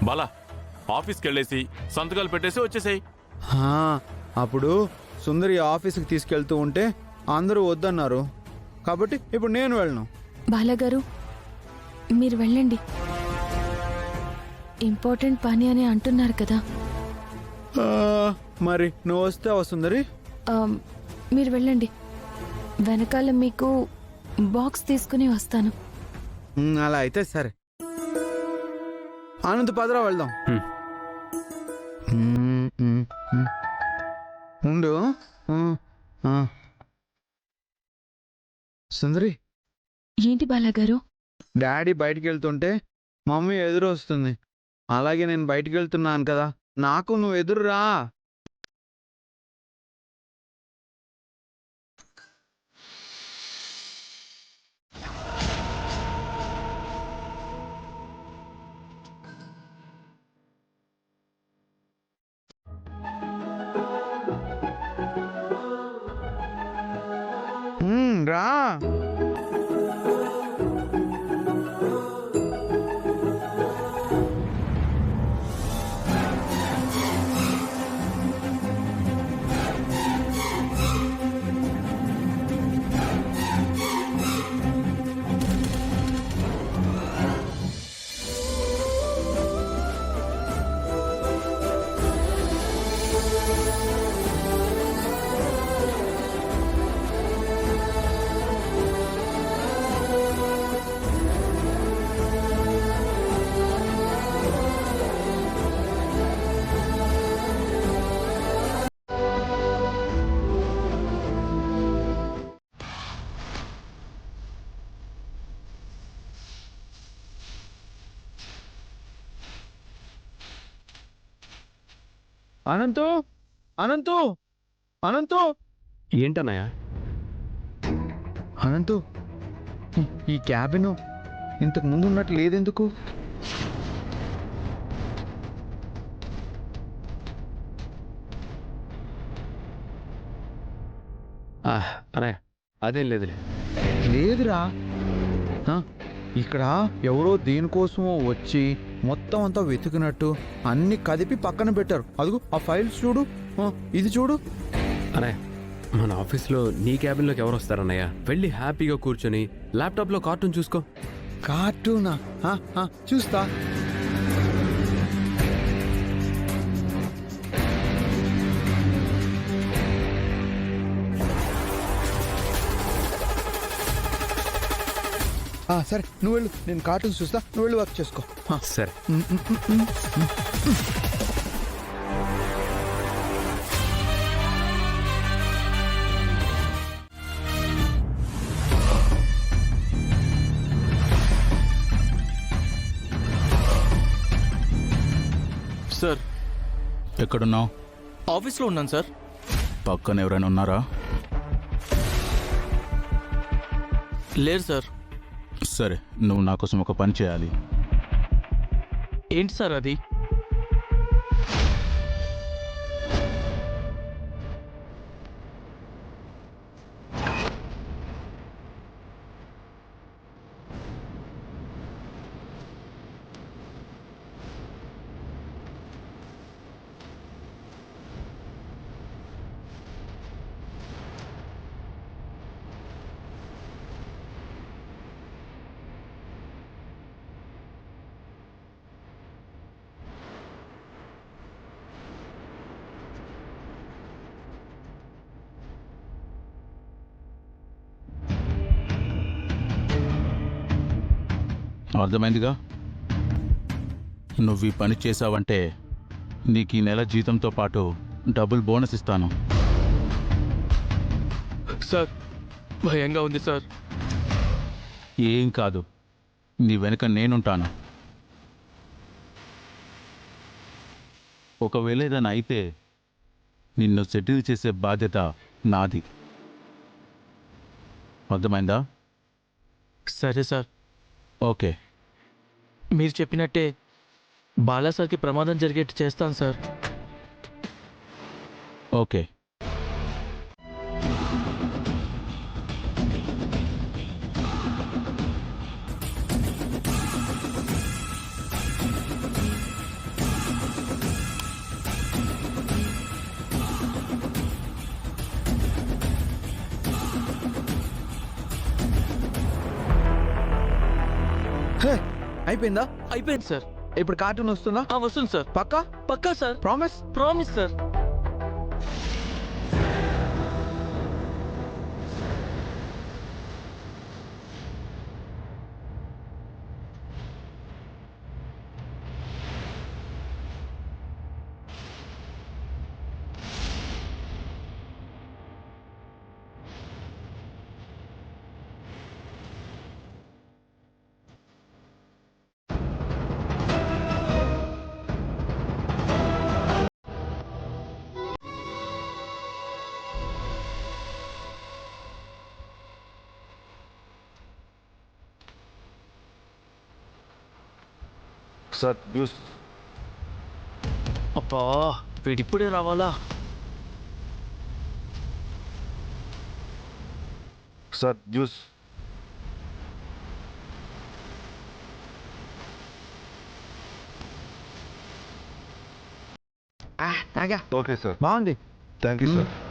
బాలా ఆఫీస్కి వెళ్ళేసి సంతకాలు పెట్టేసి వచ్చేసాయి. అప్పుడు సుందరి ఆఫీస్కి తీసుకెళ్తూ ఉంటే అందరూ వద్దన్నారు కాబట్టి ఇప్పుడు నేను వెళ్ళను. బాలాగారు మీరు వెళ్ళండి, ఇంపార్టెంట్ పని అని అంటున్నారు కదా. మరి నువ్వు వస్తావా సుందరి? మీరు వెళ్ళండి, వెనకాల మీకు బాక్స్ తీసుకుని వస్తాను. అలా అయితే సరే. ఆనంద్ పదరా వెళ్దాం. ఉండు. సుందరి, ఏంటి బాలాగారు? డాడీ బయటికి వెళ్తుంటే మమ్మీ ఎదురు వస్తుంది. అలాగే నేను బయటికి వెళ్తున్నాను కదా, నాకు నువ్వు ఎదురు రా. రా. అనంతు, అనంతు, అనంతు. ఏంటన్నయ్య? అనంతు, ఈ క్యాబిన్ ఇంతకు ముందు ఉన్నట్టు లేదెందుకు? అన్నయ్య అదేం లేదులే. లేదురా, ఇక్కడ ఎవరో దేనికోసమో వచ్చి మొత్తం అంతా వెతికినట్టు అన్ని కదిపి పక్కన పెట్టారు. అదిగో ఆ ఫైల్స్ చూడు, ఇది చూడు. అన్నయ్య మన ఆఫీస్లో నీ క్యాబిన్లోకి ఎవరు వస్తారన్నయ్య? వెళ్ళి హ్యాపీగా కూర్చొని ల్యాప్టాప్లో కార్టూన్ చూసుకో. కార్టూనా? చూస్తా. సరే నువ్వు వెళ్ళు, నేను కార్టూన్స్ చూస్తా, నువ్వు వెళ్ళి వర్క్ చేసుకో. సరే. సార్ ఎక్కడున్నావు? ఆఫీస్లో ఉన్నాను సార్. పక్కన ఎవరైనా ఉన్నారా? లేరు సార్. సరే, నువ్వు నా కోసం ఒక పని చేయాలి. ఏంటి సార్ అది? అర్థమైందిగా? నువ్వు ఈ పని చేసావంటే నీకు ఈ నెల జీతంతో పాటు డబుల్ బోనస్ ఇస్తాను. సార్ భయంగా ఉంది సార్. ఏం కాదు, నీ వెనుక నేనుంటాను. ఒకవేళ ఏదైనా అయితే నిన్ను సెటిల్ చేసే బాధ్యత నాది. అర్థమైందా? సరే సార్. ఓకే. మీరు చెప్పినట్టే బాలా సార్కి ప్రమాదం జరిగేట్టు చేస్తాను సార్. ఓకే. హే, అయిపోయిందా? అయిపోయింది సార్. ఇప్పుడు కార్టూన్ వస్తుందా? వస్తుంది సార్. పక్కా? పక్కా sir. Promise? Promise sir. Sir juice. అబ్బా వీడిప్పుడే రావాలా? Sir juice. తాగా. Okay sir. బాగుంది. Thank you sir.